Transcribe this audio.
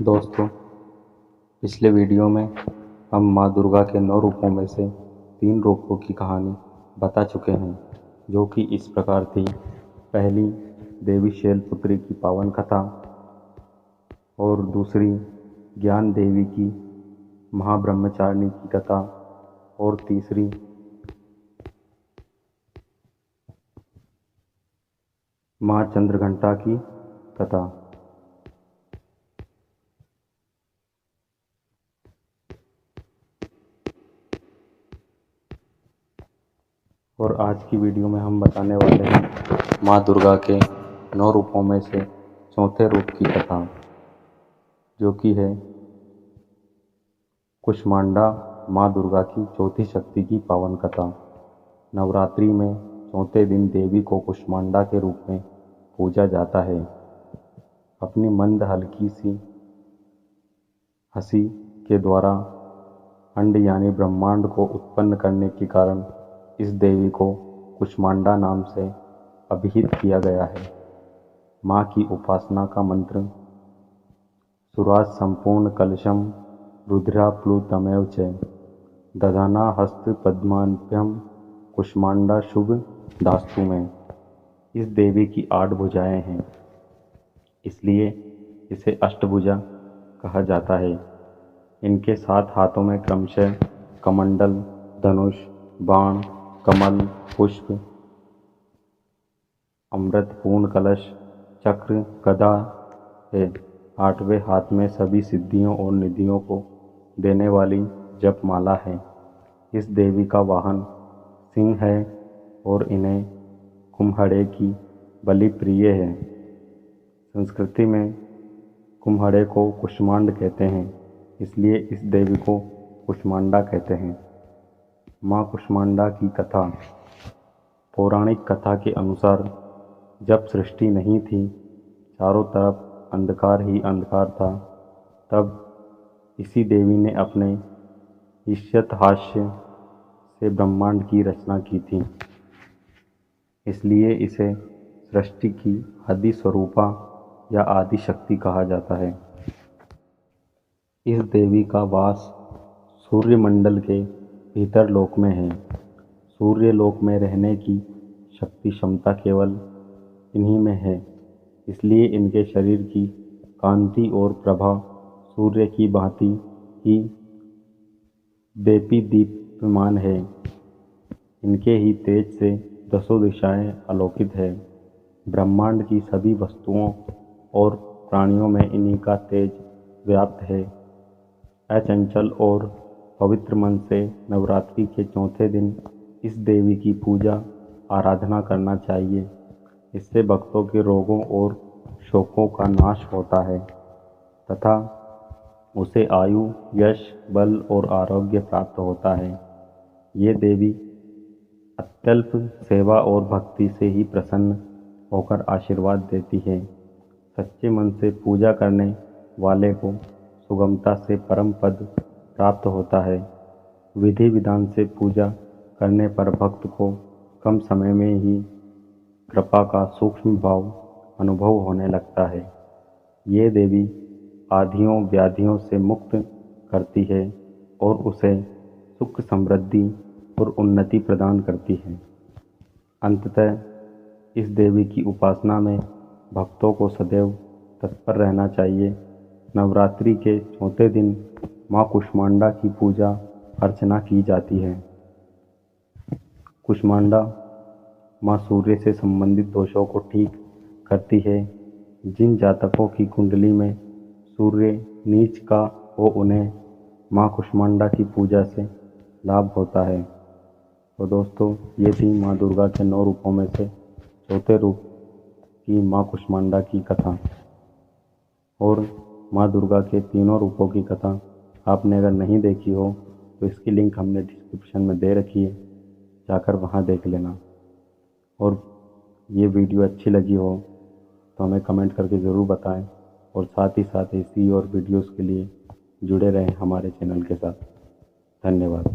दोस्तों, पिछले वीडियो में हम माँ दुर्गा के 9 रूपों में से 3 रूपों की कहानी बता चुके हैं, जो कि इस प्रकार थी। पहली, देवी शैलपुत्री की पावन कथा, और दूसरी, ज्ञान देवी की महाब्रह्मचारिणी की कथा, और तीसरी, माँ चंद्रघंटा की कथा। और आज की वीडियो में हम बताने वाले हैं माँ दुर्गा के 9 रूपों में से चौथे रूप की कथा, जो कि है कुष्मांडा माँ दुर्गा की चौथी शक्ति की पावन कथा। नवरात्रि में चौथे दिन देवी को कुष्मांडा के रूप में पूजा जाता है। अपनी मंद हल्की सी हंसी के द्वारा अंड यानी ब्रह्मांड को उत्पन्न करने के कारण इस देवी को कुष्मांडा नाम से अभिहित किया गया है। माँ की उपासना का मंत्र सुराज संपूर्ण कलशम रुद्रा प्लुतमेव च दधाना हस्त पद्माभ्यम कुष्मांडा शुभ दास्तु में। इस देवी की 8 भुजाएं हैं, इसलिए इसे अष्टभुजा कहा जाता है। इनके 7 हाथों में क्रमशः कमंडल, धनुष, बाण, कमल, पुष्प, अमृतपूर्ण कलश, चक्र, गदा है। 8वें हाथ में सभी सिद्धियों और निधियों को देने वाली जपमाला है। इस देवी का वाहन सिंह है और इन्हें कुम्हड़े की बलि प्रिय है। संस्कृति में कुम्हड़े को कुष्मांड कहते हैं, इसलिए इस देवी को कुष्मांडा कहते हैं। माँ कुष्मांडा की कथा। पौराणिक कथा के अनुसार जब सृष्टि नहीं थी, चारों तरफ अंधकार ही अंधकार था, तब इसी देवी ने अपने ईष्यत हास्य से ब्रह्मांड की रचना की थी। इसलिए इसे सृष्टि की आदि स्वरूपा या आदि शक्ति कहा जाता है। इस देवी का वास सूर्यमंडल के भीतर लोक में है। सूर्य लोक में रहने की शक्ति क्षमता केवल इन्हीं में है, इसलिए इनके शरीर की कांति और प्रभा सूर्य की भांति ही दीप्यमान है। इनके ही तेज से 10 दिशाएं आलोकित है। ब्रह्मांड की सभी वस्तुओं और प्राणियों में इन्हीं का तेज व्याप्त है। अचंचल और पवित्र मन से नवरात्रि के चौथे दिन इस देवी की पूजा आराधना करना चाहिए। इससे भक्तों के रोगों और शोकों का नाश होता है तथा उसे आयु, यश, बल और आरोग्य प्राप्त होता है। ये देवी अत्यल्प सेवा और भक्ति से ही प्रसन्न होकर आशीर्वाद देती है। सच्चे मन से पूजा करने वाले को सुगमता से परम पद प्राप्त होता है। विधि विधान से पूजा करने पर भक्त को कम समय में ही कृपा का सूक्ष्म भाव अनुभव होने लगता है। ये देवी आधियों व्याधियों से मुक्त करती है और उसे सुख, समृद्धि और उन्नति प्रदान करती है। अंततः इस देवी की उपासना में भक्तों को सदैव तत्पर रहना चाहिए। नवरात्रि के चौथे दिन माँ कुष्मांडा की पूजा अर्चना की जाती है। कुष्मांडा माँ सूर्य से संबंधित दोषों को ठीक करती है। जिन जातकों की कुंडली में सूर्य नीच का हो, उन्हें माँ कुष्मांडा की पूजा से लाभ होता है। तो दोस्तों, ये थी माँ दुर्गा के 9 रूपों में से चौथे रूप की माँ कुष्मांडा की कथा। और माँ दुर्गा के तीनों रूपों की कथा आपने अगर नहीं देखी हो तो इसकी लिंक हमने डिस्क्रिप्शन में दे रखी है, जाकर वहाँ देख लेना। और ये वीडियो अच्छी लगी हो तो हमें कमेंट करके ज़रूर बताएं, और साथ ही साथ ऐसी और वीडियोस के लिए जुड़े रहें हमारे चैनल के साथ। धन्यवाद।